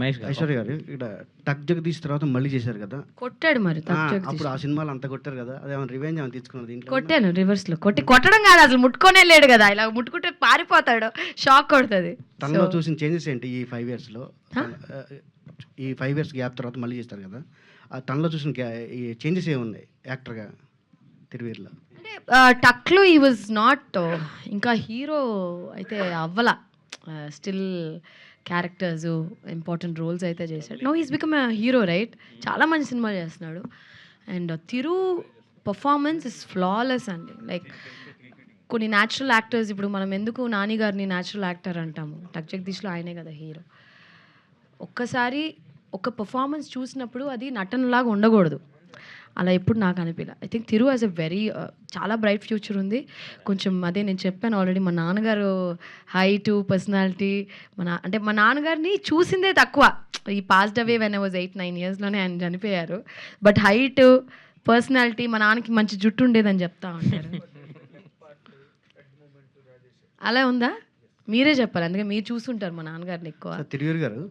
మహేష్ గారు ఐశ్వర్య గారు ఇక్కడ టక్ జగదీష్ తర్వాత మళ్ళీ చేశారు కదా, కొట్టాడు మరి అప్పుడు ఆ సినిమాలు అంత కొట్టారు కదా, అదేమైనా రివెంజ్ ఏమైనా తీసుకున్నారు దీంట్లో? కొట్టాను రివర్స్ లో కొట్టడం కాదు, అసలు ముట్టుకోనే లేడు కదా, ఇలా ముట్టుకుంటే పారిపోతాడు, షాక్ కొడుతుంది. తనలో చూసిన చేంజెస్ ఏంటి ఈ 5 yearsలో? ఈ 5 years గ్యాప్ తర్వాత మళ్ళీ చేస్తారు కదా, తనలో చూసిన ఈ చేంజెస్ ఏమున్నాయి యాక్టర్గా తిరువీర్లో? అంటే టక్లో ఈ వాజ్ నాట్ ఇంకా హీరో అయితే అవ్వలా, స్టిల్ క్యారెక్టర్స్ ఇంపార్టెంట్ రోల్స్ అయితే చేశాడు. No he's become hero right, చాలా మంచి సినిమాలు చేస్తున్నాడు. And Thiru performance is flawless అండి. లైక్ కొన్ని న్యాచురల్ యాక్టర్స్, ఇప్పుడు మనం ఎందుకు నాని గారిని న్యాచురల్ యాక్టర్ అంటాము, టక్ జగదీష్లో ఆయనే కదా హీరో. ఒక్కసారి ఒక పర్ఫార్మెన్స్ చూసినప్పుడు అది నటనలాగా ఉండకూడదు, అలా ఎప్పుడు నాకు అనిపించలే. I think Thiru has a very చాలా బ్రైట్ ఫ్యూచర్ ఉంది. కొంచెం అదే నేను చెప్పాను ఆల్రెడీ, మా నాన్నగారు హైటు పర్సనాలిటీ, అంటే మా నాన్నగారిని చూసిందే తక్కువ. ఈ passed away when I was 8-9 yearsలోనే ఆయన చనిపోయారు. బట్ హైట్ పర్సనాలిటీ, మా నాన్నకి మంచి జుట్టు ఉండేదని చెప్తా ఉంటారు. అలా ఉందా? మీరే చెప్పాలి, అందుకే మీరు చూస్తుంటారు మా నాన్నగారిని ఎక్కువ. తిరువీర్ గారు